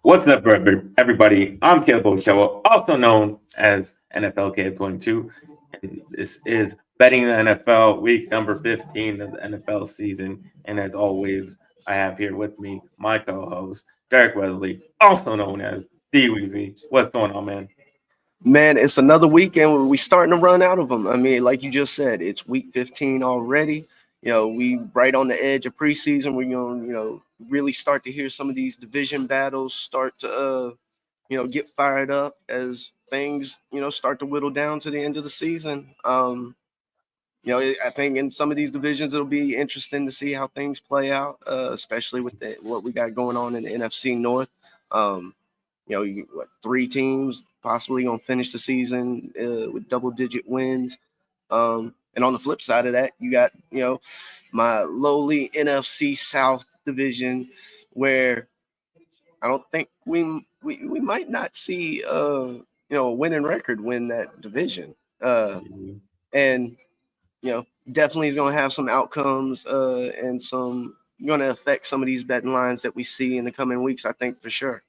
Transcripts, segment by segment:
What's up, everybody? I'm Caleb also known as NFL Caleb 22, and this is Betting the NFL week number 15 of the NFL season. And as always, I have here with me my co-host, Derek Weatherly, also known as DWeezy. What's going on, man? Man, it's another weekend where we starting to run out of them. I mean, like you just said, it's week 15 already. We right on the edge of preseason. We're going to, really start to hear some of these division battles start to, get fired up as things, start to whittle down to the end of the season. I think in some of these divisions, it'll be interesting to see how things play out, especially with what we got going on in the NFC North. Three teams possibly gonna finish the season with double-digit wins. And on the flip side of that, you got my lowly NFC South division, where I don't think we might not see a winning record win that division. And definitely is going to have some outcomes and some going to affect some of these betting lines that we see in the coming weeks. I think for sure.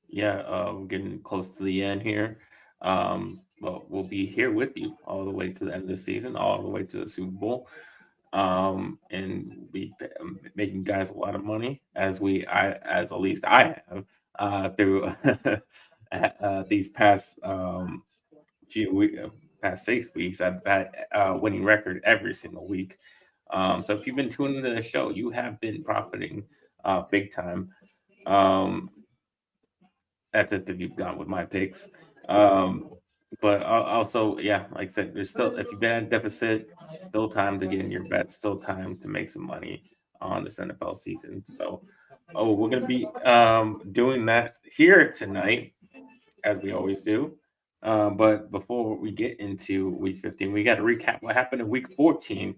Yeah, we're getting close to the end here. Well, we'll be here with you all the way to the end of the season, all the way to the Super Bowl. And we making guys a lot of money as at least I have through these past past 6 weeks. I've had winning record every single week. So if you've been tuning into the show, you have been profiting big time. That's it that you've got with my picks. But also, yeah, like I said, there's still, if you've been at deficit, still time to get in your bets, still time to make some money on this NFL season. So, we're going to be doing that here tonight, as we always do. But before we get into week 15, we got to recap what happened in week 14.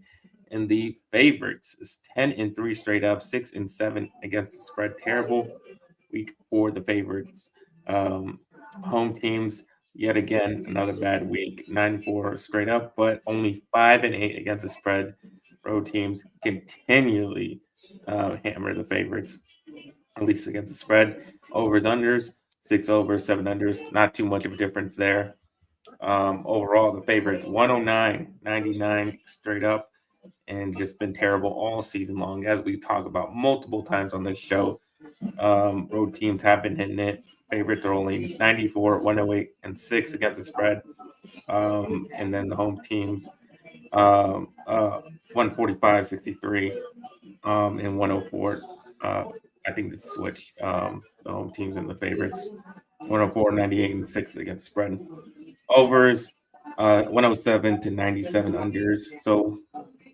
And the favorites is 10-3 straight up, 6-7 against the spread. Terrible week for the favorites. Home teams, yet again, another bad week, 9-4 straight up, but only 5-8 against the spread. Road teams continually hammer the favorites, at least against the spread. Overs, unders, 6 overs, 7 unders, not too much of a difference there. Overall, the favorites 109, 99 straight up, and just been terrible all season long, as we talk about multiple times on this show. Road teams have been hitting it. Favorites are only 94, 108, and 6 against the spread. And then the home teams, 145, 63, and 104. I think the switch, the home teams and the favorites, 104, 98, and 6 against the spread. Overs, 107 to 97 unders. So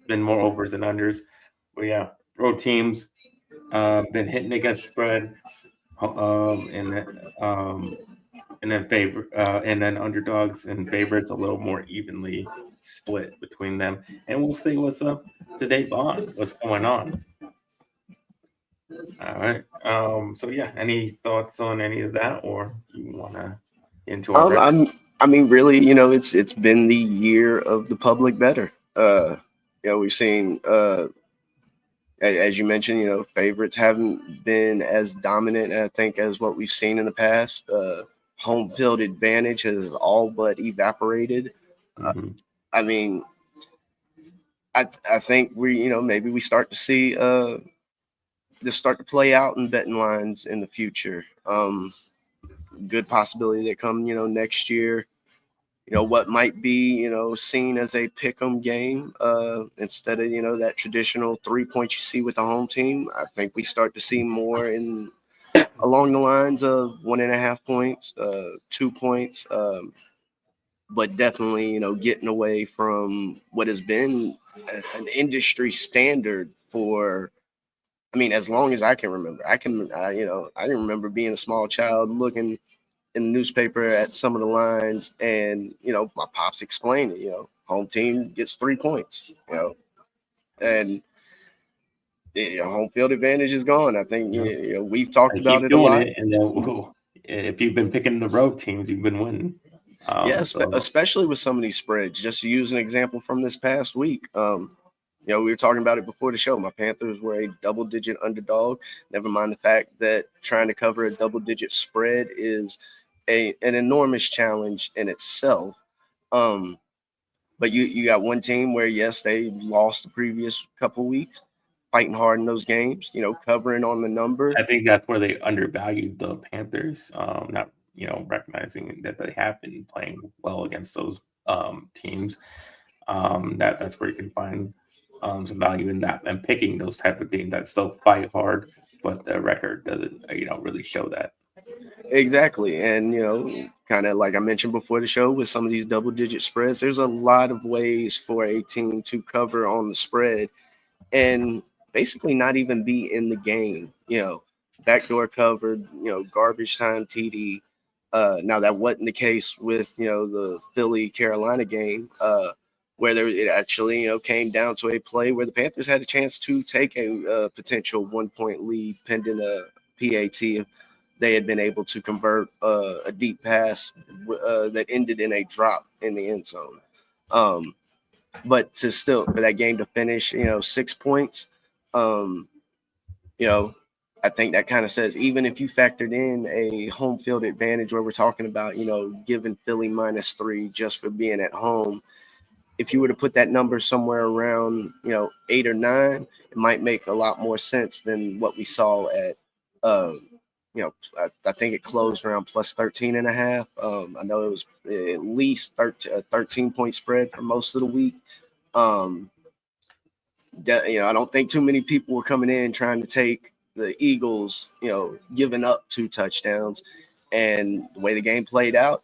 been more overs than unders. But yeah, road teams been hitting against the spread, and then and then underdogs and favorites a little more evenly split between them. And we'll see what's up today, Vaughn. What's going on? All right. So yeah, any thoughts on any of that, or you want to into our? Really, it's been the year of the public better. We've seen, as you mentioned, favorites haven't been as dominant, I think, as what we've seen in the past. Home field advantage has all but evaporated. Mm-hmm. I think maybe we start to see this start to play out in betting lines in the future. Good possibility that come next year. What might be seen as a pick'em game instead of that traditional 3 points you see with the home team. I think we start to see more in along the lines of 1.5 points, 2 points, but definitely getting away from what has been an industry standard for. As long as I can remember. I remember being a small child looking in the newspaper at some of the lines, and my pops explained it. Home team gets 3 points. And home field advantage is gone. I think we've talked about it a lot. And then, if you've been picking the road teams, you've been winning. Especially with some of these spreads. Just to use an example from this past week, We were talking about it before the show. My Panthers were a double-digit underdog. Never mind the fact that trying to cover a double-digit spread is an enormous challenge in itself. Um, but you got one team where yes, they lost the previous couple weeks, fighting hard in those games. Covering on the number. I think that's where they undervalued the Panthers, not recognizing that they have been playing well against those teams. That's where you can find some value in that and picking those type of teams that still fight hard, but the record doesn't really show that. Exactly. And, kind of like I mentioned before the show, with some of these double digit spreads, there's a lot of ways for a team to cover on the spread and basically not even be in the game. Backdoor covered, garbage time TD. Now, that wasn't the case with, the Philly Carolina game, where it actually, came down to a play where the Panthers had a chance to take a potential 1 point lead pending a PAT. They had been able to convert a deep pass that ended in a drop in the end zone. But for that game to finish, 6 points, um, you know, I think that kind of says, even if you factored in a home field advantage where we're talking about, giving Philly -3 just for being at home, if you were to put that number somewhere around, 8 or 9, it might make a lot more sense than what we saw at, I think it closed around plus 13 and a half. I know it was at least 13-point spread for most of the week. Um, I don't think too many people were coming in trying to take the Eagles, giving up 2 touchdowns. And the way the game played out,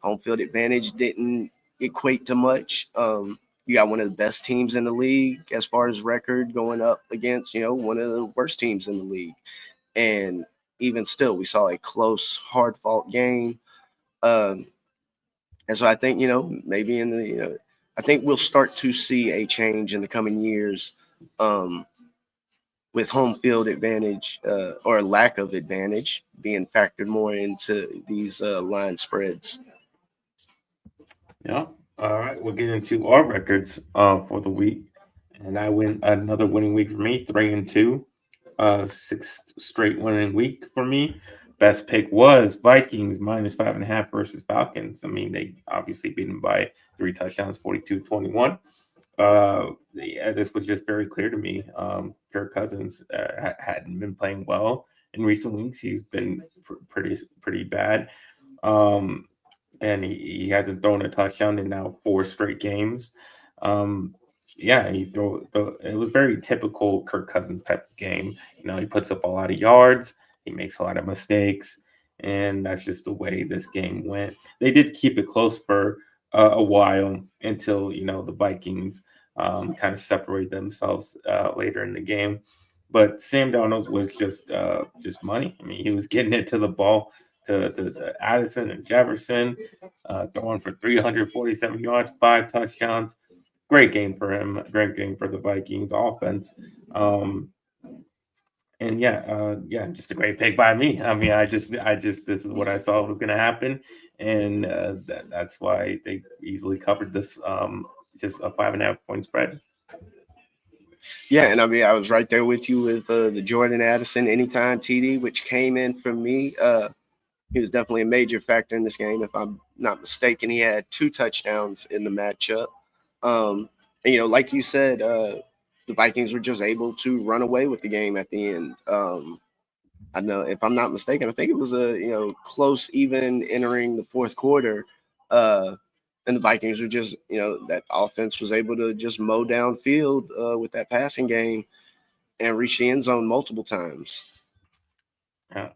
home field advantage didn't equate to much. You got one of the best teams in the league as far as record going up against, one of the worst teams in the league. And even still, we saw a close, hard fought game. Um, and so I think, maybe I think we'll start to see a change in the coming years, um, with home field advantage or lack of advantage being factored more into these line spreads. Yeah. All right. We'll get into our records for the week. And I win another winning week for me, 3-2. Sixth straight winning week for me. Best pick was Vikings -5.5 versus Falcons. I mean, they obviously beat them by 3 touchdowns, 42-21. Yeah, this was just very clear to me. Kirk Cousins hadn't been playing well in recent weeks. He's been pretty bad. Um, and he hasn't thrown a touchdown in now 4 straight games. Um, yeah, it was very typical Kirk Cousins type of game. He puts up a lot of yards, he makes a lot of mistakes, and that's just the way this game went. They did keep it close for a while until the Vikings kind of separate themselves later in the game. But Sam Darnold was just money. I mean, he was getting it to the ball to Addison and Jefferson, throwing for 347 yards, 5 touchdowns. Great game for him. Great game for the Vikings offense. Um, and yeah, just a great pick by me. I mean, this is what I saw was going to happen, and that's why they easily covered this. Just a 5.5 point spread. Yeah, and I mean, I was right there with you with the Jordan Addison anytime TD, which came in for me. He was definitely a major factor in this game. If I'm not mistaken, he had 2 touchdowns in the matchup. And like you said, the Vikings were just able to run away with the game at the end. I know, if I'm not mistaken, I think it was a close, even entering the fourth quarter. Uh, and the Vikings were just that offense was able to just mow downfield with that passing game and reach the end zone multiple times.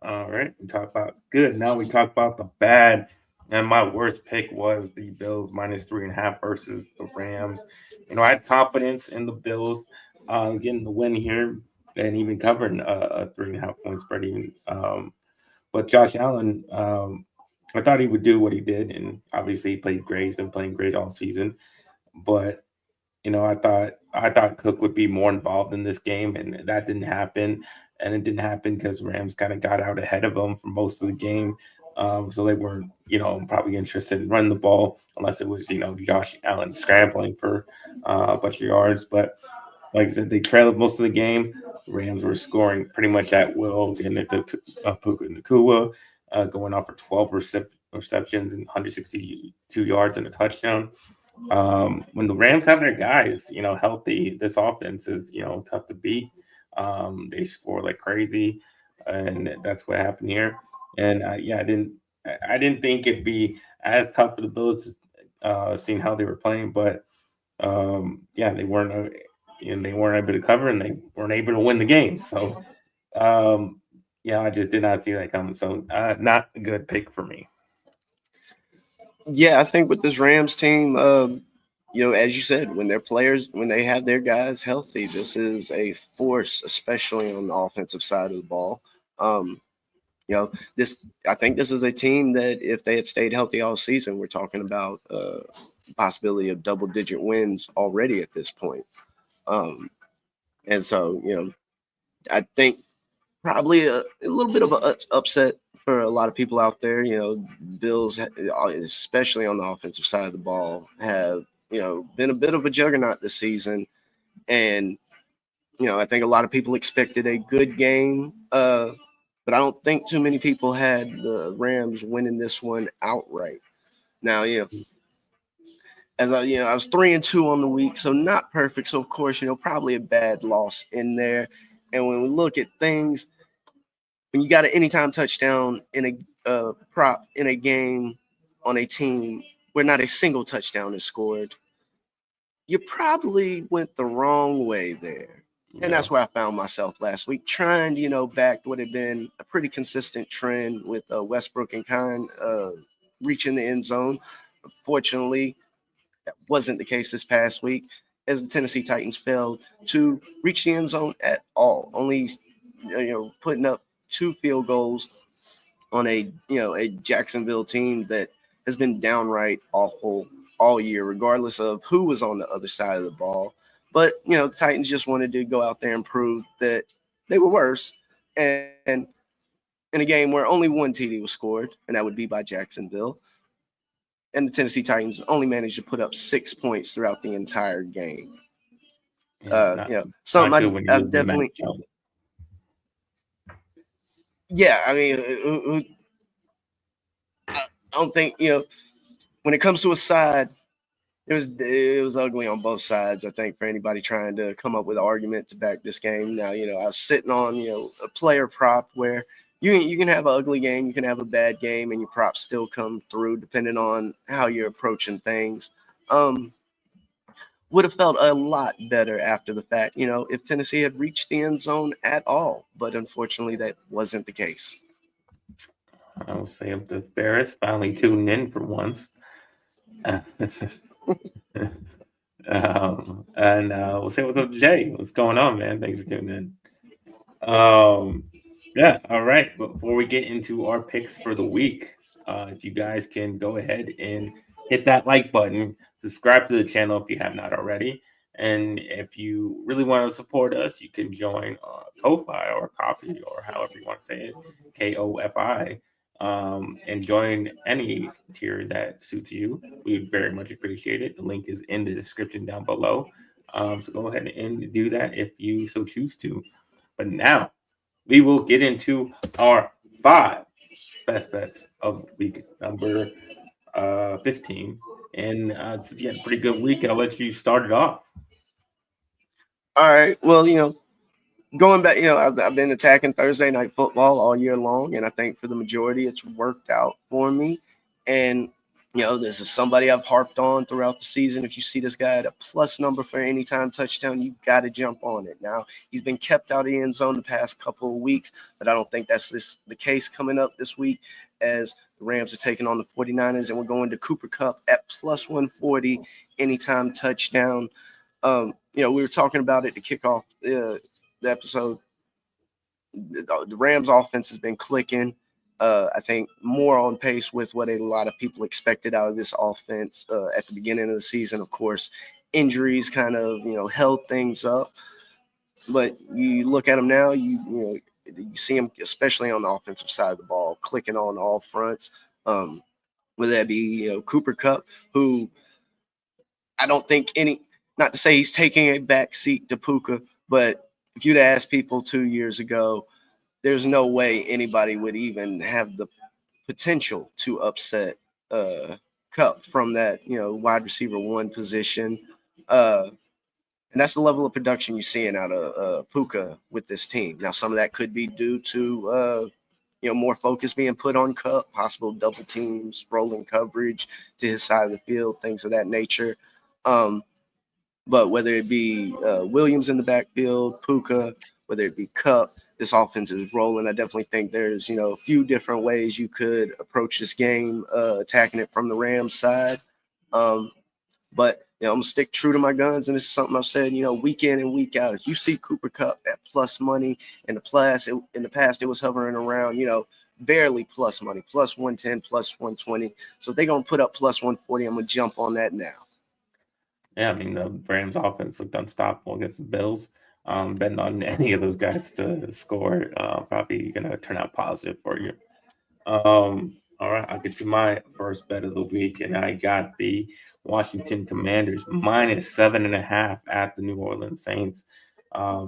All right, we talk about good. Now we talk about the bad. And my worst pick was the Bills -3.5 versus the Rams. I had confidence in the Bills getting the win here and even covering a 3.5 point spread. But Josh Allen, I thought he would do what he did, and obviously he played great. He's been playing great all season. But I thought Cook would be more involved in this game, and that didn't happen. And it didn't happen because Rams kind of got out ahead of them for most of the game. So they weren't, probably interested in running the ball unless it was, Josh Allen scrambling for a bunch of yards. But Like I said, they trailed most of the game. Rams were scoring pretty much at will, getting it to Puka Nakua, going off for 12 receptions and 162 yards and a touchdown. When the Rams have their guys, healthy, this offense is, tough to beat. They score like crazy, and that's what happened here. And yeah, I didn't think it'd be as tough for the Bills, seeing how they were playing, but yeah, they weren't able to cover, and they weren't able to win the game. So um, yeah, I just did not see that coming. So not a good pick for me. Yeah, I think with this Rams team, as you said, when they have their guys healthy, this is a force, especially on the offensive side of the ball. Um, this I think this is a team that if they had stayed healthy all season, we're talking about possibility of double-digit wins already at this point. Um, and so, I think probably a little bit of an upset for a lot of people out there. Bills, especially on the offensive side of the ball, have been a bit of a juggernaut this season, and I think a lot of people expected a good game, but I don't think too many people had the Rams winning this one outright. Now, I was 3-2 on the week, so not perfect. So of course, probably a bad loss in there. And when we look at things, when you got an anytime touchdown in a prop in a game on a team where not a single touchdown is scored, you probably went the wrong way there. And Yeah, that's where I found myself last week, trying to, back what had been a pretty consistent trend with Westbrook and Kine reaching the end zone. Unfortunately, that wasn't the case this past week, as the Tennessee Titans failed to reach the end zone at all, only putting up 2 field goals on a Jacksonville team that has been downright awful all year, regardless of who was on the other side of the ball. But the Titans just wanted to go out there and prove that they were worse. And in a game where only one TD was scored, and that would be by Jacksonville, and the Tennessee Titans only managed to put up 6 points throughout the entire game. yeah, not Something not good when you're I've losing to Mac definitely, Jones. yeah. I mean, I don't think when it comes to a side, it was ugly on both sides. I think for anybody trying to come up with an argument to back this game. Now, I was sitting on a player prop where you can have an ugly game, you can have a bad game, and your props still come through depending on how you're approaching things. Um, would have felt a lot better after the fact, if Tennessee had reached the end zone at all. But unfortunately, that wasn't the case. I will say if the Bears finally tuned in for once. And we'll say what's up to Jay. What's going on, man? Thanks for tuning in. Yeah, all right. Before we get into our picks for the week, if you guys can go ahead and hit that like button, subscribe to the channel if you have not already. And if you really want to support us, you can join Ko-Fi or Coffee or however you want to say it, KOFI, and join any tier that suits you. We would very much appreciate it. The link is in the description down below. So go ahead and do that if you so choose to. But now we will get into our 5 best bets of week number 15. And since you had a pretty good week, I'll let you start it off. All right. Well, going back, I've been attacking Thursday night football all year long, and I think for the majority, it's worked out for me. And this is somebody I've harped on throughout the season. If you see this guy at a plus number for anytime touchdown, you got to jump on it. Now he's been kept out of the end zone the past couple of weeks, but I don't think that's the case coming up this week, as the Rams are taking on the 49ers, and we're going to Cooper Kupp at plus 140 anytime touchdown. We were talking about it to kick off the episode. The Rams offense has been clicking. I think more on pace with what a lot of people expected out of this offense at the beginning of the season. Of course, injuries kind of held things up, but you look at them now, you see them, especially on the offensive side of the ball, clicking on all fronts. Whether that be Cooper Kupp, who I don't think Not to say he's taking a back seat to Puka, but if you'd asked people 2 years ago, there's no way anybody would even have the potential to upset uh, Cup from that, wide receiver one position. Uh, and that's the level of production you're seeing out of Puka with this team. Now, some of that could be due to more focus being put on Cup, possible double teams, rolling coverage to his side of the field, things of that nature. Um, but whether it be Williams in the backfield, Puka, whether it be Cup, this offense is rolling. I definitely think there's a few different ways you could approach this game, attacking it from the Rams side. Um, but I'm gonna stick true to my guns, and this is something I've said, week in and week out. If you see Cooper Cup at plus money in the past, it was hovering around, barely plus money, plus 110, plus 120. So if they're gonna put up plus 140, I'm gonna jump on that now. Yeah, I mean the Rams offense looked unstoppable against the Bills. Betting on any of those guys to score, probably gonna turn out positive for you. All right, I'll get you my first bet of the week, and I got the Washington Commanders minus 7.5 at the New Orleans Saints.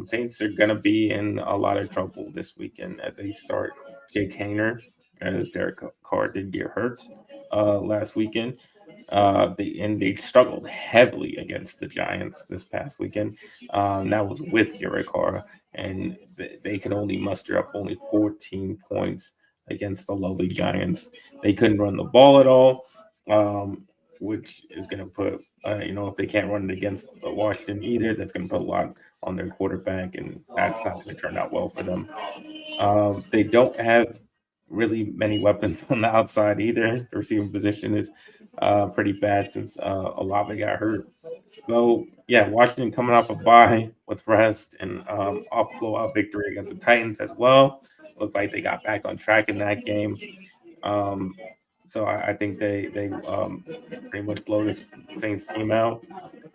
Saints are gonna be in a lot of trouble this weekend as they start Jake Hayner, as Derek Carr did get hurt last weekend. They struggled heavily against the Giants this past weekend. That was with Derek Carr, and they could only muster up only 14 points against the lowly Giants. They couldn't run the ball at all, which is going to put, if they can't run it against Washington either, that's going to put a lot on their quarterback, and that's not going to turn out well for them. They don't have really many weapons on the outside either. The receiving position is pretty bad since Olave got hurt. So yeah, Washington coming off a bye with rest and off blowout victory against the Titans as well. Looked like they got back on track in that game. Um, so I think they pretty much blow this Saints team out.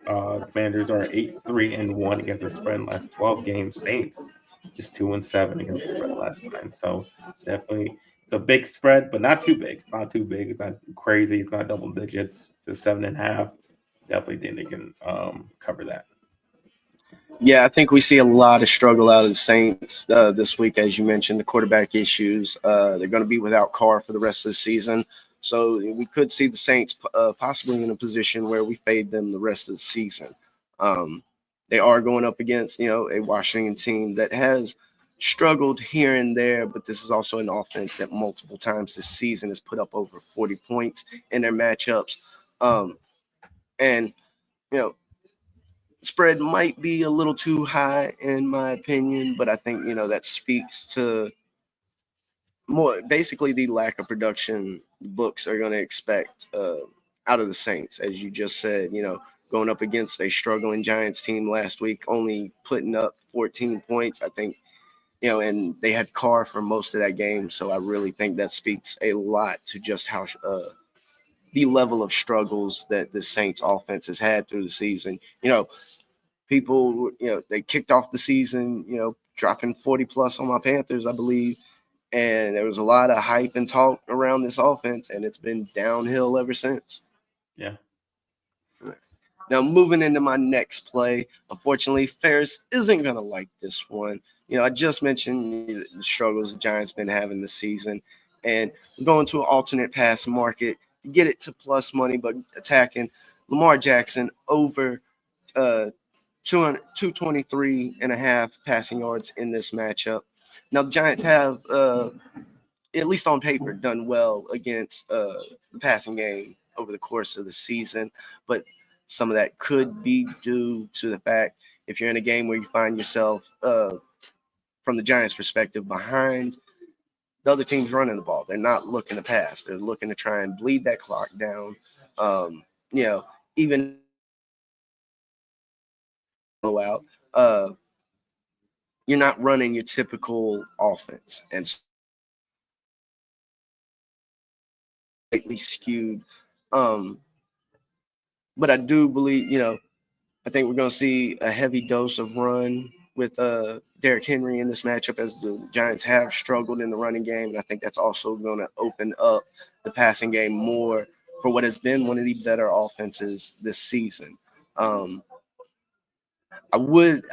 Commanders are 8-3-1 against the spread in the last 12 games. Saints just 2-7 against the spread last 9. So definitely it's a big spread, but not too big. It's not too big. It's not crazy. It's not double digits. It's 7.5. Definitely think they can cover that. Yeah, I think we see a lot of struggle out of the Saints this week, as you mentioned, the quarterback issues. They're going to be without Carr for the rest of the season. So we could see the Saints possibly in a position where we fade them the rest of the season. Um, they are going up against, a Washington team that has struggled here and there, but this is also an offense that multiple times this season has put up over 40 points in their matchups. And, you know, spread might be a little too high in my opinion, but I think that speaks to more basically the lack of production the books are going to expect out of the Saints, as you just said. Going up against a struggling Giants team last week, only putting up 14 points. I think and they had Carr for most of that game, so I really think that speaks a lot to just how the level of struggles that the Saints offense has had through the season. People, they kicked off the season, dropping 40 plus on my Panthers, I believe. And there was a lot of hype and talk around this offense, and it's been downhill ever since. Yeah. Now, moving into my next play, unfortunately, Ferris isn't going to like this one. I just mentioned the struggles the Giants been having this season, and going to an alternate pass market, get it to plus money, but attacking Lamar Jackson over 223 and a half passing yards in this matchup. Now, the Giants have, at least on paper, done well against the passing game over the course of the season, but some of that could be due to the fact if you're in a game where you find yourself, from the Giants' perspective, behind the other team's running the ball. They're not looking to pass. They're looking to try and bleed that clock down. Um, even out, you're not running your typical offense, and slightly skewed. Um, but I do believe, I think we're going to see a heavy dose of run with Derrick Henry in this matchup, as the Giants have struggled in the running game. And I think that's also going to open up the passing game more for what has been one of the better offenses this season. Um, I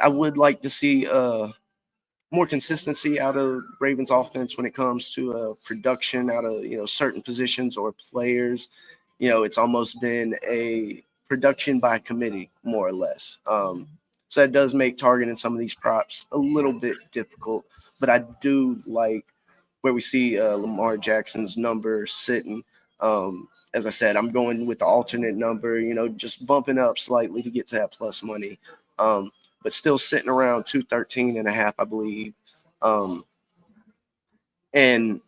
would like to see more consistency out of Ravens offense when it comes to production out of certain positions or players. It's almost been a production by committee, more or less. So that does make targeting some of these props a little bit difficult. But I do like where we see Lamar Jackson's number sitting. As I said, I'm going with the alternate number, just bumping up slightly to get to that plus money. Um, but still sitting around 213.5, I believe. Um, and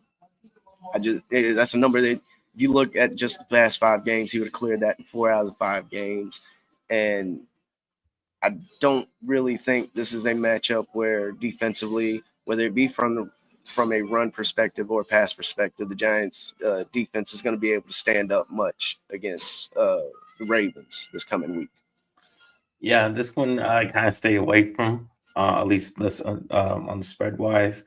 that's a number that if you look at just the past 5 games, he would have cleared that in 4 out of the 5 games. And I don't really think this is a matchup where defensively, whether it be from a run perspective or pass perspective, the Giants' defense is going to be able to stand up much against the Ravens this coming week. Yeah, this one I kind of stay away from, at least less on the spread wise,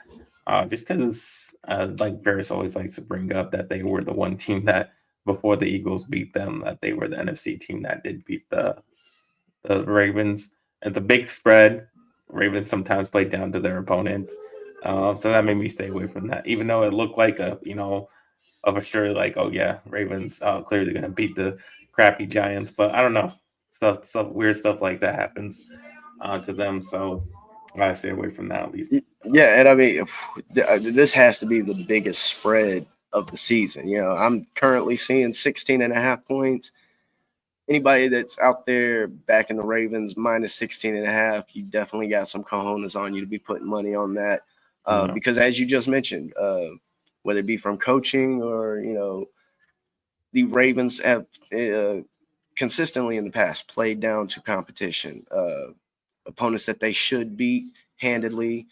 just because like Ferris always likes to bring up that they were the one team that before the Eagles beat them, that they were the NFC team that did beat the Ravens. It's a big spread. Ravens sometimes play down to their opponents, so that made me stay away from that. Even though it looked like a of a sure like, oh yeah, Ravens clearly going to beat the crappy Giants, but I don't know, stuff weird stuff like that happens to them, so I stay away from that at least. Yeah, and I mean, this has to be the biggest spread of the season. I'm currently seeing 16 and a half points. Anybody that's out there backing the Ravens minus 16 and a half, you definitely got some cojones on you to be putting money on that. Yeah. Because as you just mentioned, whether it be from coaching or, the Ravens have consistently in the past played down to competition, opponents that they should beat handedly,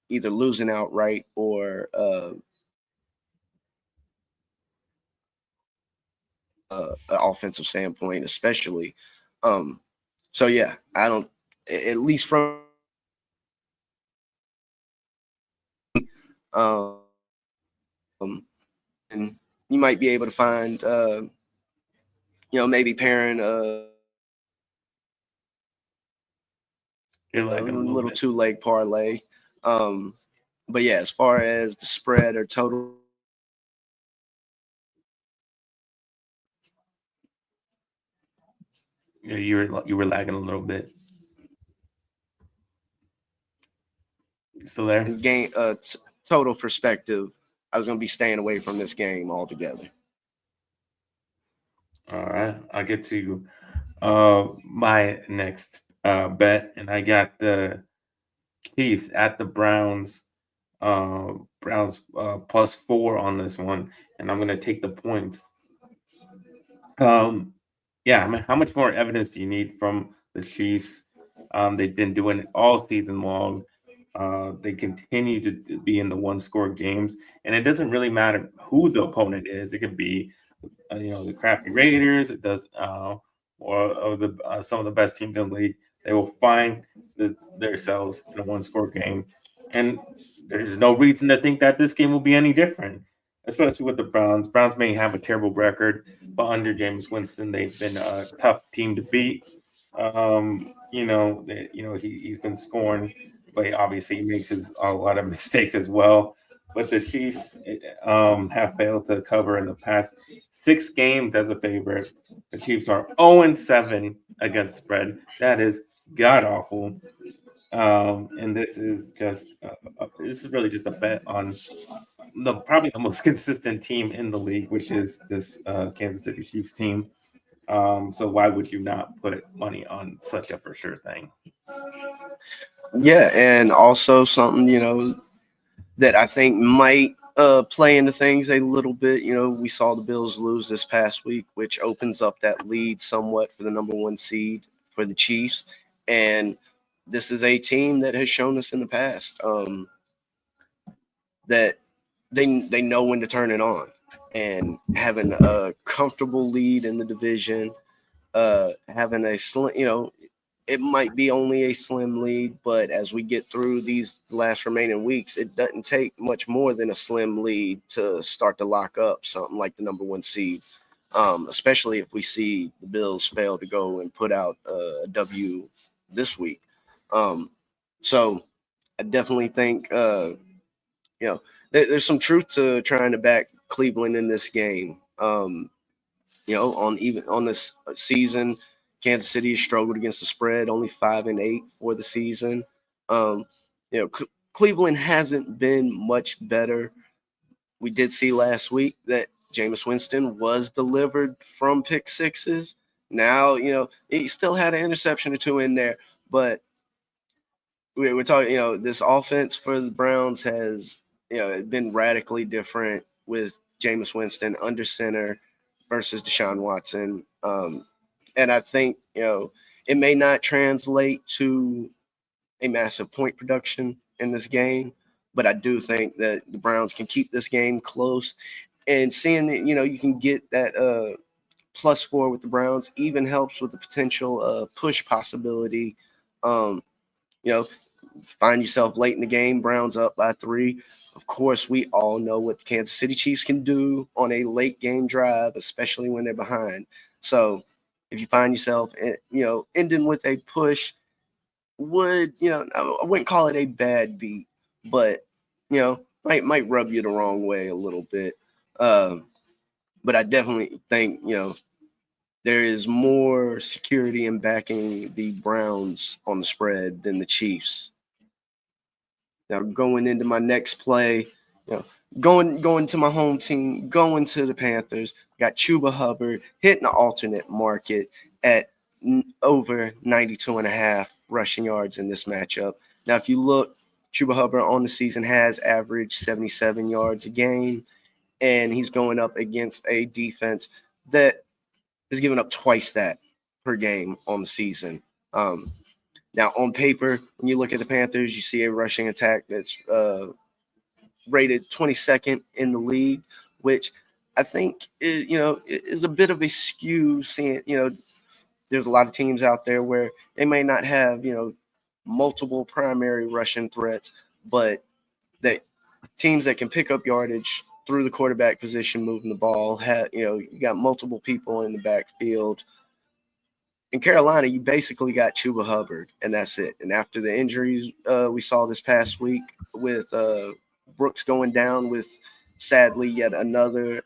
either losing outright or an offensive standpoint, especially. Um, so yeah, I don't. At least from and you might be able to find maybe pairing You're a lagging a little little bit. 2 leg parlay. Um, but yeah, as far as the spread or total, Yeah, you were lagging a little bit. You still there? game total perspective, I was going to be staying away from this game altogether. All right, I'll get to my next bet, and I got the Chiefs at the Browns. Browns +4 on this one, and I'm gonna take the points. Um, yeah, I mean, how much more evidence do you need from the Chiefs? They've been doing it all season long. They continue to be in the one-score games, and it doesn't really matter who the opponent is. It could be the crappy Raiders. It does, or of the some of the best teams in the league. They will find themselves in a one-score game, and there's no reason to think that this game will be any different. Especially with the Browns. Browns may have a terrible record, but under James Winston, they've been a tough team to beat. He's been scoring, but obviously he makes a lot of mistakes as well. But the Chiefs have failed to cover in the past 6 games as a favorite. The Chiefs are 0-7 against spread. That is god awful. And this is really just a bet on the probably the most consistent team in the league, which is this Kansas City Chiefs team. So why would you not put money on such a for sure thing? Yeah, and also something that I think might play into things a little bit. We saw the Bills lose this past week, which opens up that lead somewhat for the number 1 seed for the Chiefs. And this is a team that has shown us in the past that they know when to turn it on. And having a comfortable lead in the division, having a slim, it might be only a slim lead, but as we get through these last remaining weeks, it doesn't take much more than a slim lead to start to lock up something like the number 1 seed. Especially if we see the Bills fail to go and put out a W this week. So I definitely think there's some truth to trying to back Cleveland in this game. On even on this season, Kansas City has struggled against the spread, only 5-8 for the season. Um, Cleveland hasn't been much better. We did see last week that Jameis Winston was delivered from pick sixes. Now, he still had an interception or two in there, but we're talking, this offense for the Browns has, been radically different with Jameis Winston under center versus Deshaun Watson. And I think, it may not translate to a massive point production in this game, but I do think that the Browns can keep this game close. And seeing that, you can get that +4 with the Browns even helps with the potential push possibility. Um, you know, find yourself late in the game, Browns up by 3. Of course, we all know what the Kansas City Chiefs can do on a late game drive, especially when they're behind. So if you find yourself, ending with a push, I wouldn't call it a bad beat, but might rub you the wrong way a little bit. Um, but I definitely think there is more security in backing the Browns on the spread than the Chiefs. Now going into my next play, you know, going to my home team, going to the Panthers. Got Chuba Hubbard hitting the alternate market at over 92.5 rushing yards in this matchup. Now, if you look, Chuba Hubbard on the season has averaged 77 yards a game, and he's going up against a defense that has given up twice that per game on the season. Now, on paper, when you look at the Panthers, you see a rushing attack that's rated 22nd in the league, which I think is a bit of a skew. Seeing there's a lot of teams out there where they may not have multiple primary rushing threats, but that teams that can pick up yardage through the quarterback position, moving the ball, you got multiple people in the backfield. In Carolina, you basically got Chuba Hubbard, and that's it. And after the injuries we saw this past week with Brooks going down with, sadly, yet another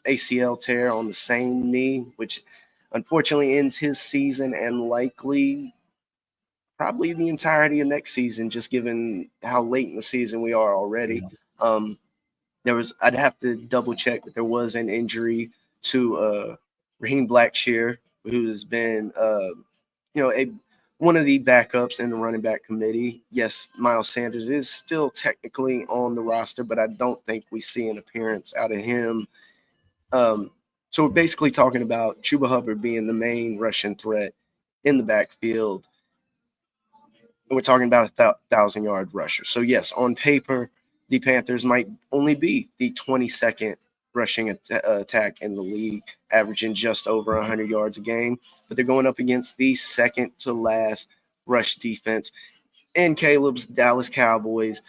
ACL tear on the same knee, which unfortunately ends his season and likely probably the entirety of next season, just given how late in the season we are already. Um, I'd have to double check, but there was an injury to Raheem Blackshear, who's been a one of the backups in the running back committee. Yes, Miles Sanders is still technically on the roster, but I don't think we see an appearance out of him. So we're basically talking about Chuba Hubbard being the main rushing threat in the backfield. And we're talking about a 1,000-yard rusher. So yes, on paper, the Panthers might only be the 22nd rushing attack in the league, averaging just over 100 yards a game. But they're going up against the second to last rush defense in Caleb's Dallas Cowboys,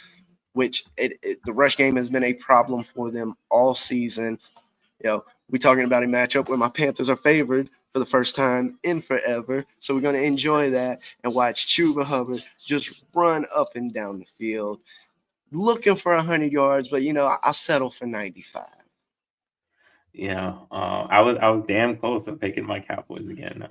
which the rush game has been a problem for them all season. We're talking about a matchup where my Panthers are favored for the first time in forever. So we're going to enjoy that and watch Chuba Hubbard just run up and down the field, looking for 100 yards, but I'll settle for 95. Yeah, I was damn close to picking my Cowboys again.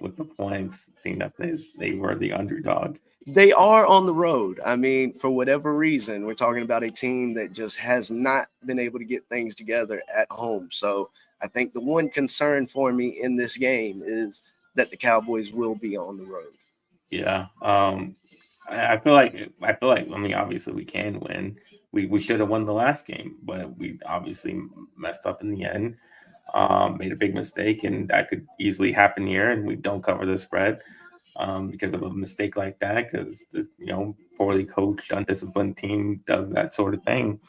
With the points, seeing that they were the underdog. They are on the road. I mean, for whatever reason, we're talking about a team that just has not been able to get things together at home. So I think the one concern for me in this game is that the Cowboys will be on the road. Yeah. I feel like I mean obviously we can win. We should have won the last game, but we obviously messed up in the end. Made a big mistake, and that could easily happen here, and we don't cover the spread because of a mistake like that. Because poorly coached, undisciplined team does that sort of thing.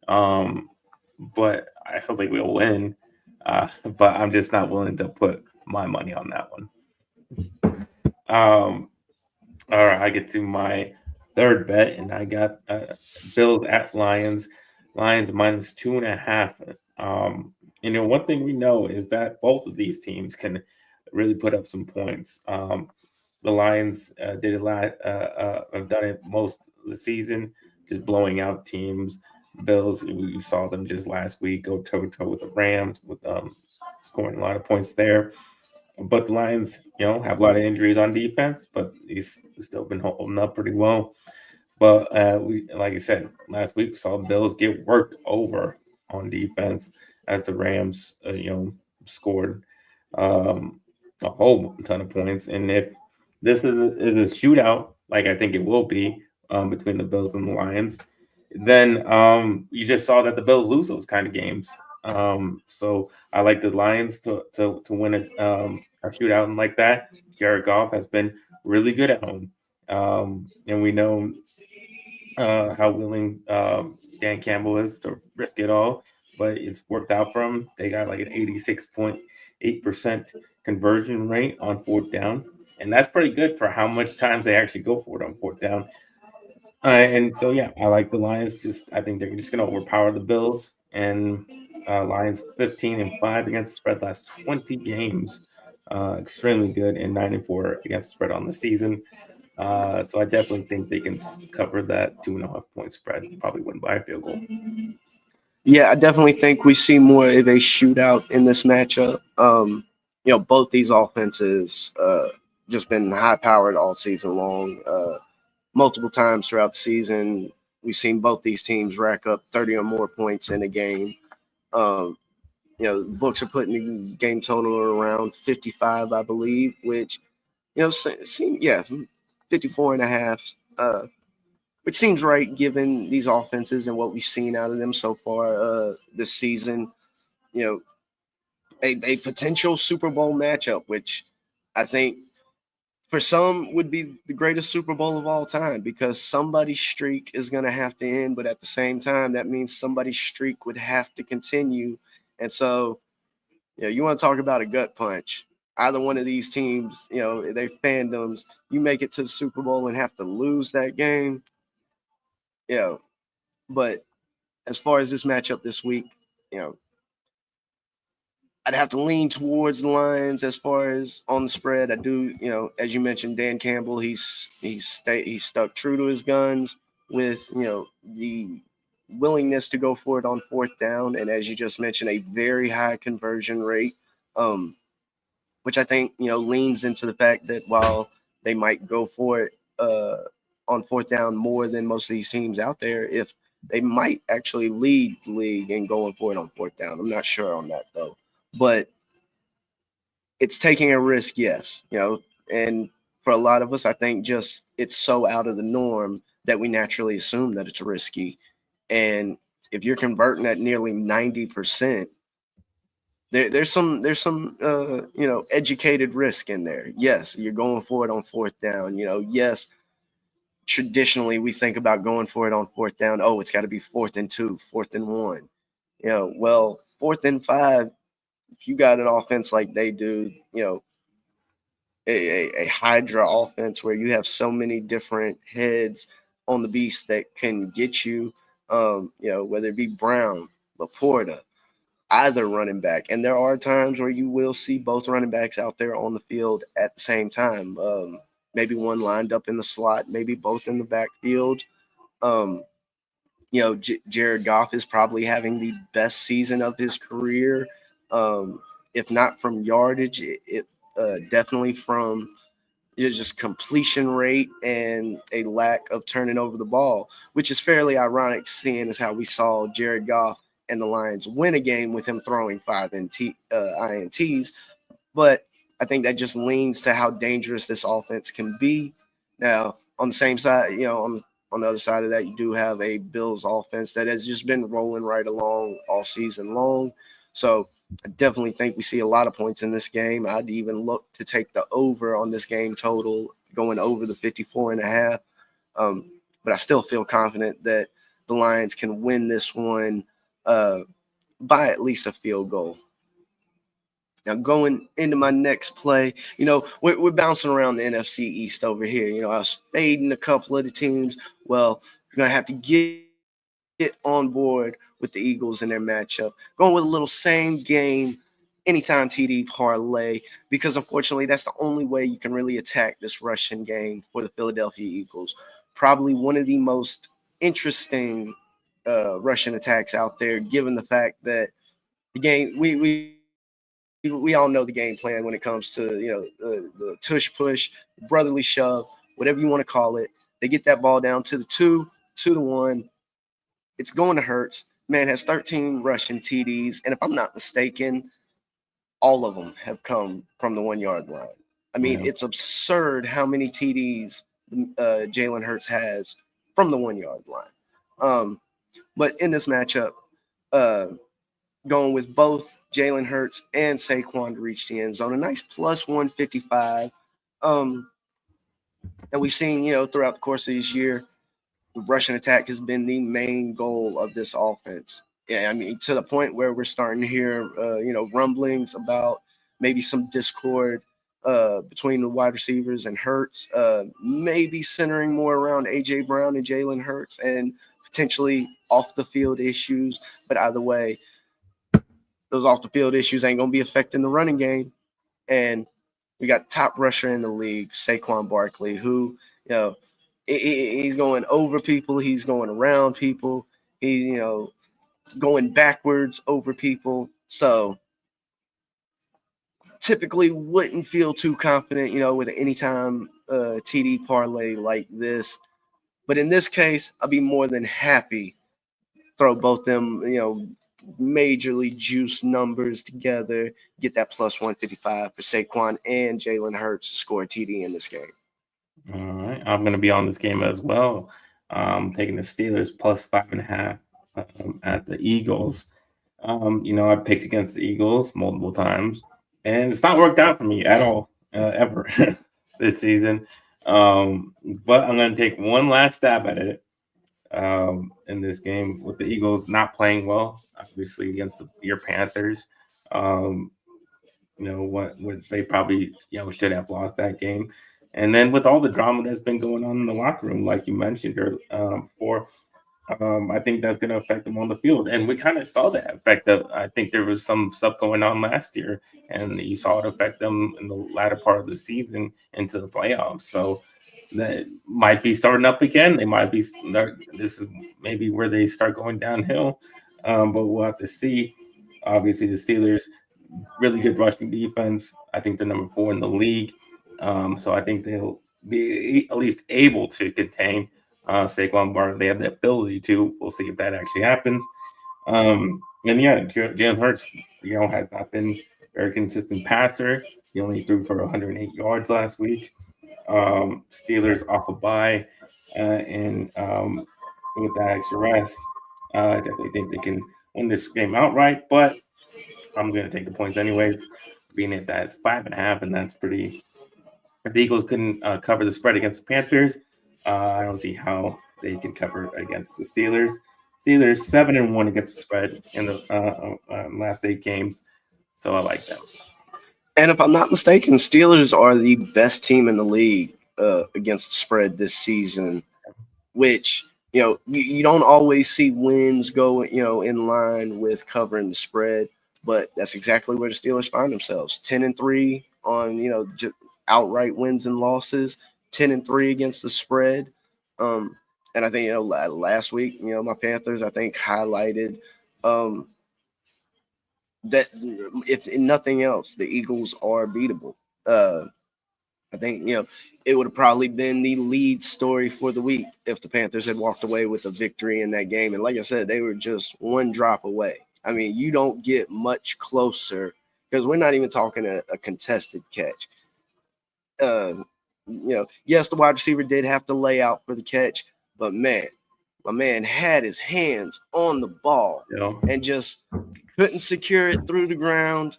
Um, but I still think we'll win. But I'm just not willing to put my money on that one. Um, all right, I get to my third bet, and I got Bills at Lions. Lions minus 2.5. One thing we know is that both of these teams can really put up some points. The Lions did a lot. Have done it most of the season, just blowing out teams. Bills, we saw them just last week go toe to toe with the Rams, with scoring a lot of points there. But the Lions, have a lot of injuries on defense, but he's still been holding up pretty well. But we, like I said last week, we saw Bills get worked over on defense as the Rams, scored um, a whole ton of points. And if this is a shootout, like I think it will be between the Bills and the Lions, then you just saw that the Bills lose those kind of games. So I like the Lions to win a shootout like that. Jared Goff has been really good at home. And we know how willing Dan Campbell is to risk it all, but it's worked out for him. They got like an 86.8% conversion rate on fourth down, and that's pretty good for how much times they actually go for it on fourth down. And so, yeah, I like the Lions. I think they're just going to overpower the Bills. And Lions 15-5 against the spread last 20 games, extremely good, and 9-4 against the spread on the season. So I definitely think they can cover that 2.5 point spread. Probably win by a field goal. Yeah, I definitely think we see more of a shootout in this matchup. Both these offenses just been high powered all season long. Multiple times throughout the season, we've seen both these teams rack up 30 or more points in a game. Um, books are putting the game total around 55, I believe, which, seem, yeah, 54 and a half, which seems right given these offenses and what we've seen out of them so far this season. You know, a potential Super Bowl matchup, which I think for some would be the greatest Super Bowl of all time because somebody's streak is going to have to end, but at the same time, that means somebody's streak would have to continue. And so, you want to talk about a gut punch. Either one of these teams, they fandoms, you make it to the Super Bowl and have to lose that game. You know, but as far as this matchup this week, you know, I'd have to lean towards the Lions as far as on the spread. I do, as you mentioned, Dan Campbell, he's stuck true to his guns with the willingness to go for it on fourth down, and as you just mentioned, a very high conversion rate, um, which I think leans into the fact that while they might go for it on fourth down more than most of these teams out there, if they might actually lead the league in going for it on fourth down. I'm not sure on that though, but it's taking a risk, yes, and for a lot of us, I think just it's so out of the norm that we naturally assume that it's risky. And if you're converting at nearly 90%, there's some educated risk in there. Yes, you're going for it on fourth down. Yes, traditionally we think about going for it on fourth down. Oh, it's got to be 4th and 2, 4th and 1. Well, 4th and 5, if you got an offense like they do, a Hydra offense where you have so many different heads on the beast that can get you, whether it be Brown, Laporta, either running back. And there are times where you will see both running backs out there on the field at the same time. Maybe one lined up in the slot, maybe both in the backfield. Um, Jared Goff is probably having the best season of his career. If not from yardage, it definitely from just completion rate and a lack of turning over the ball, which is fairly ironic, seeing as how we saw Jared Goff and the Lions win a game with him throwing five INTs. But I think that just leans to how dangerous this offense can be. Now, on the same side, on the other side of that, you do have a Bills offense that has just been rolling right along all season long. So I definitely think we see a lot of points in this game. I'd even look to take the over on this game total, going over the 54 and a half. But I still feel confident that the Lions can win this one uh, by at least a field goal. Now, going into my next play, we're bouncing around the NFC East over here. I was fading a couple of the teams. Well, you're going to have to get on board with the Eagles in their matchup. Going with a little same game anytime TD parlay, because unfortunately that's the only way you can really attack this rushing game for the Philadelphia Eagles. Probably one of the most interesting rushing attacks out there, given the fact that the game we all know the game plan when it comes to the tush push, brotherly shove, whatever you want to call it. They get that ball down to the 2-1. It's going to Hurts. Man has 13 rushing TDs, and if I'm not mistaken, all of them have come from the 1 yard line. I mean, Yeah. it's absurd how many TDs Jalen Hurts has from the 1 yard line. But in this matchup, uh, going with both Jalen Hurts and Saquon to reach the end zone, a nice plus 155. Um, and we've seen, throughout the course of this year, the rushing attack has been the main goal of this offense. Yeah, I mean, to the point where we're starting to hear, rumblings about maybe some discord between the wide receivers and Hurts, maybe centering more around AJ Brown and Jalen Hurts, and potentially off the field issues. But either way, those off the field issues ain't gonna be affecting the running game. And we got top rusher in the league, Saquon Barkley, who, he's going over people, he's going around people, he's, going backwards over people. So typically wouldn't feel too confident, with an anytime TD parlay like this. But in this case, I'll be more than happy throw both them, majorly juice numbers together, get that plus 155 for Saquon and Jalen Hurts to score a TD in this game. All right. I'm going to be on this game as well. Taking the Steelers plus 5.5 at the Eagles. I picked against the Eagles multiple times, and it's not worked out for me at all, ever this season. But I'm going to take one last stab at it in this game with the Eagles not playing well, obviously against your Panthers. What they probably should have lost that game, and then with all the drama that's been going on in the locker room, like you mentioned before. I think that's going to affect them on the field. And we kind of saw that effect. I think there was some stuff going on last year, and you saw it affect them in the latter part of the season into the playoffs. So that might be starting up again. They might be. This is maybe where they start going downhill, but we'll have to see. Obviously, the Steelers, really good rushing defense. I think they're number 4 in the league. So I think they'll be at least able to contain Saquon Barkley. They have the ability to. We'll see if that actually happens. And yeah, Jalen Hurts, has not been a very consistent passer. He only threw for 108 yards last week. Steelers off a bye, and with that extra rest, I definitely think they can win this game outright. But I'm going to take the points anyways, being that that's 5.5, and that's pretty. If the Eagles couldn't cover the spread against the Panthers, I don't see how they can cover against the Steelers. Steelers 7-1 against the spread in the last 8 games, so I like them. And if I'm not mistaken, Steelers are the best team in the league against the spread this season, which you don't always see wins go in line with covering the spread, but that's exactly where the Steelers find themselves. 10-3 on outright wins and losses, 10-3 against the spread. And I think last week my Panthers I think highlighted that if nothing else the Eagles are beatable. I think it would have probably been the lead story for the week if the Panthers had walked away with a victory in that game. And like I said, they were just one drop away. I mean, you don't get much closer because we're not even talking a contested catch. Yes, the wide receiver did have to lay out for the catch, but man, my man had his hands on the ball and just couldn't secure it through the ground.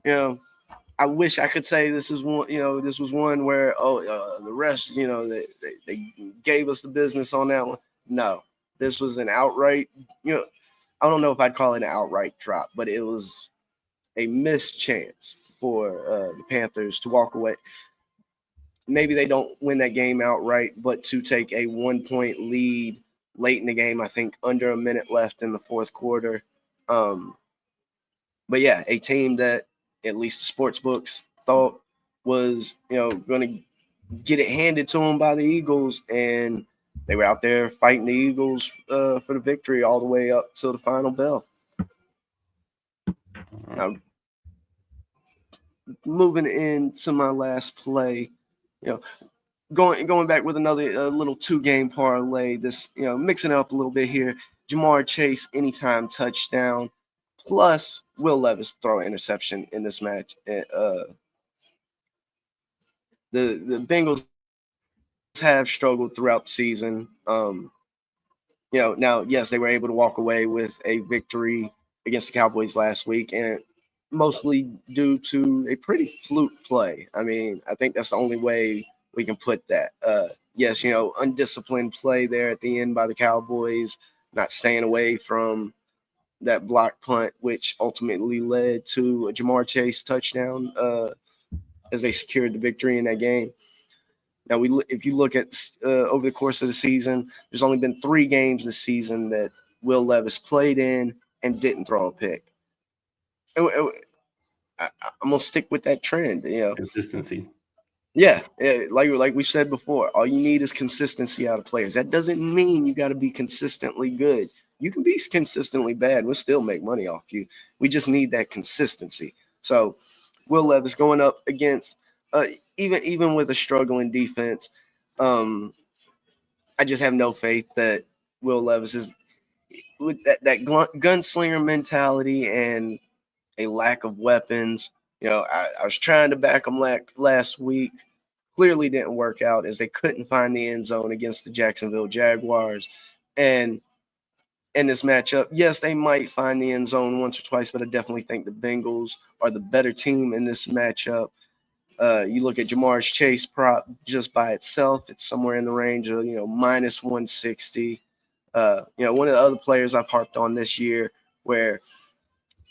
I wish I could say this is one. This was one where the rest, they gave us the business on that one. No, this was an outright. I don't know if I'd call it an outright drop, but it was a missed chance for the Panthers to walk away. Maybe they don't win that game outright, but to take a 1-point lead late in the game, I think under a minute left in the fourth quarter. But yeah, a team that at least the sports books thought was, going to get it handed to them by the Eagles, and they were out there fighting the Eagles for the victory all the way up to the final bell. Now, moving into my last play, you know, going back with another little 2-game parlay. This, mixing it up a little bit here. Jamar Chase anytime touchdown, plus Will Levis throw interception in this match. The Bengals have struggled throughout the season. Now, yes, they were able to walk away with a victory against the Cowboys last week, and mostly due to a pretty fluke play. I mean, I think that's the only way we can put that. Yes, undisciplined play there at the end by the Cowboys, not staying away from that block punt, which ultimately led to a Jamar Chase touchdown as they secured the victory in that game. Now, if you look at over the course of the season, there's only been 3 games this season that Will Levis played in and didn't throw a pick. I'm gonna stick with that trend. Consistency. Yeah, like we said before, all you need is consistency out of players. That doesn't mean you got to be consistently good. You can be consistently bad. We'll still make money off you. We just need that consistency. So, Will Levis going up against even with a struggling defense, I just have no faith that Will Levis is with that gunslinger mentality and a lack of weapons. I was trying to back them last week. Clearly didn't work out as they couldn't find the end zone against the Jacksonville Jaguars. And in this matchup, yes, they might find the end zone once or twice, but I definitely think the Bengals are the better team in this matchup. You look at Jamar's Chase prop just by itself, it's somewhere in the range of, minus 160. One of the other players I've harped on this year where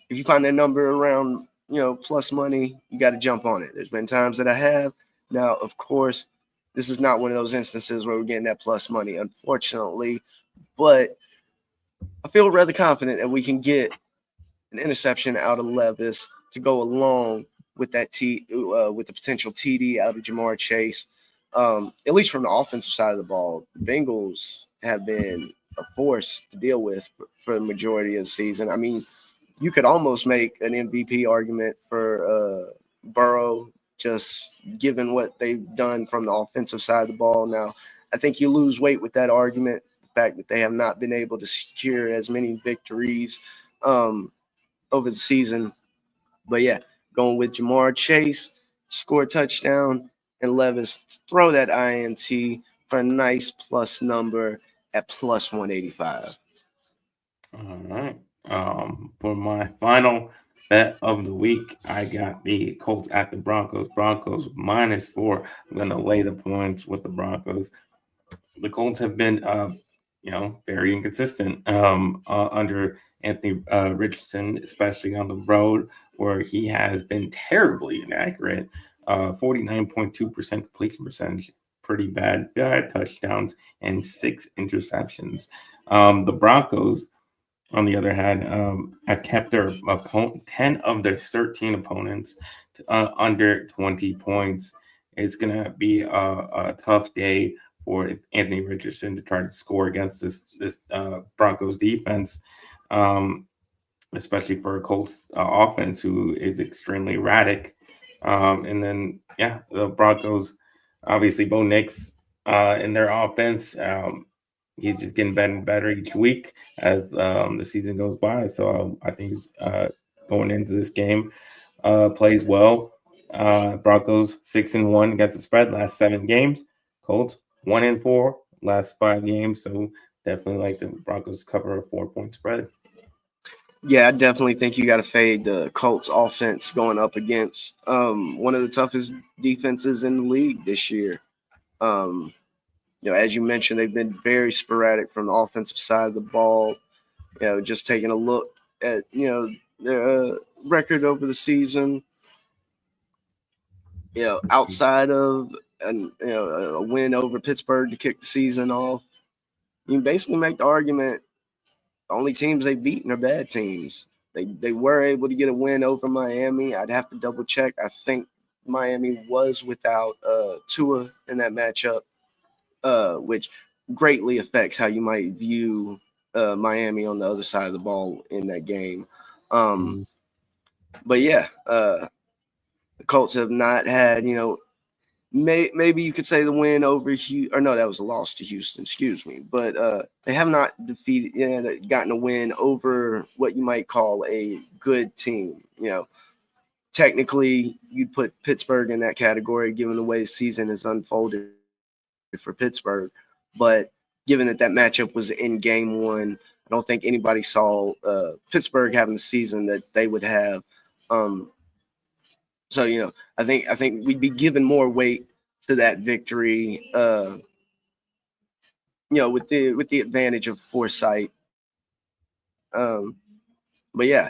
if you find that number around, plus money, you got to jump on it. There's been times that I have. Now, of course, this is not one of those instances where we're getting that plus money, unfortunately, but I feel rather confident that we can get an interception out of Levis to go along with that with the potential TD out of Jamar Chase. At least from the offensive side of the ball, the Bengals have been a force to deal with for the majority of the season. I mean, you could almost make an MVP argument for Burrow, just given what they've done from the offensive side of the ball. Now, I think you lose weight with that argument, the fact that they have not been able to secure as many victories over the season. But yeah, going with Jamar Chase, score a touchdown, and Levis throw that INT for a nice plus number at plus 185. All right. For my final bet of the week, I got the Colts at the Broncos. Broncos -4. I'm going to lay the points with the Broncos. The Colts have been, very inconsistent under Anthony Richardson, especially on the road, where he has been terribly inaccurate. 49.2% completion percentage, pretty bad. 5 touchdowns and 6 interceptions. The Broncos, on the other hand, have kept their 10 of their 13 opponents to, under 20 points. It's going to be a tough day for Anthony Richardson to try to score against this Broncos defense, especially for a Colts offense who is extremely erratic. And then, the Broncos, obviously, Bo Nix in their offense. He's just getting better and better each week as the season goes by. So I think he's going into this game plays well. Broncos 6-1 against the spread last 7 games. Colts 1-4 last 5 games. So definitely like the Broncos cover a 4-point spread. Yeah, I definitely think you got to fade the Colts offense going up against one of the toughest defenses in the league this year. As you mentioned, they've been very sporadic from the offensive side of the ball. Just taking a look at their record over the season. Outside of a win over Pittsburgh to kick the season off, you can basically make the argument the only teams they've beaten are bad teams. They were able to get a win over Miami. I'd have to double check. I think Miami was without Tua in that matchup, which greatly affects how you might view Miami on the other side of the ball in that game. Um, Mhm. but yeah, the Colts have not had, maybe you could say the win over Houston, or no, that was a loss to Houston, excuse me. But they have not gotten a win over what you might call a good team. Technically, you'd put Pittsburgh in that category given the way the season has unfolded for Pittsburgh. But given that matchup was in game one, I don't think anybody saw Pittsburgh having the season that they would have. Um, so I think we'd be given more weight to that victory. With the advantage of foresight. But yeah,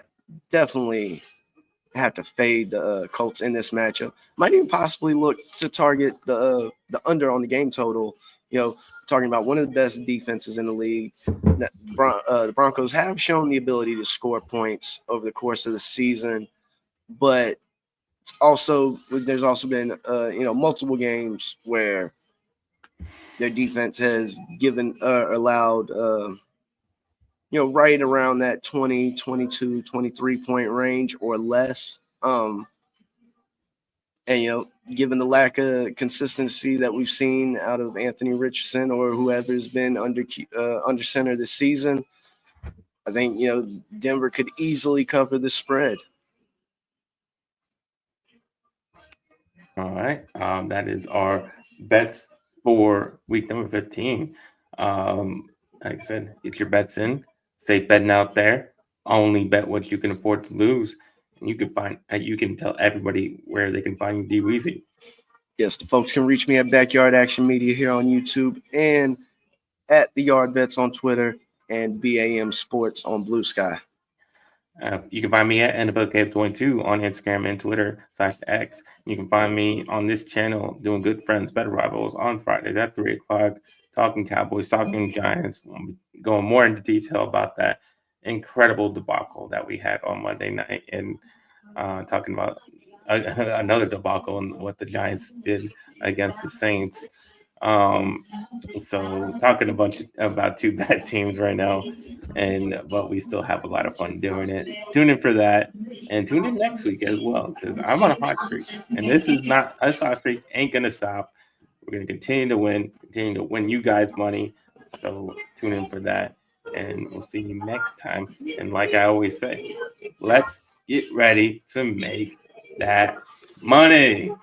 definitely have to fade the Colts in this matchup. Might even possibly look to target the under on the game total. Talking about one of the best defenses in the league. The Broncos have shown the ability to score points over the course of the season, but there's also been multiple games where their defense has given allowed right around that 20, 22, 23 point range or less. And given the lack of consistency that we've seen out of Anthony Richardson or whoever's been under center this season, I think Denver could easily cover the spread. All right. That is our bets for week number 15. Like I said, get your bets in. Safe betting out there. Only bet what you can afford to lose. And you can tell everybody where they can find you, DWeezy. Yes, the folks can reach me at Backyard Action Media here on YouTube and at the Yard Bets on Twitter and BAM Sports on Blue Sky. You can find me at NFL22 on Instagram and Twitter /X. You can find me on this channel doing Good Friends, Better Rivals on Fridays at 3 o'clock, talking Cowboys, talking Giants, going more into detail about that incredible debacle that we had on Monday night and talking about another debacle and what the Giants did against the Saints. Um, so talking a bunch about two bad teams right now, but we still have a lot of fun doing it. Tune in for that, and tune in next week as well because I'm on a hot streak, and this hot streak ain't gonna stop. We're gonna continue to win you guys money. So tune in for that, and we'll see you next time. And like I always say, let's get ready to make that money.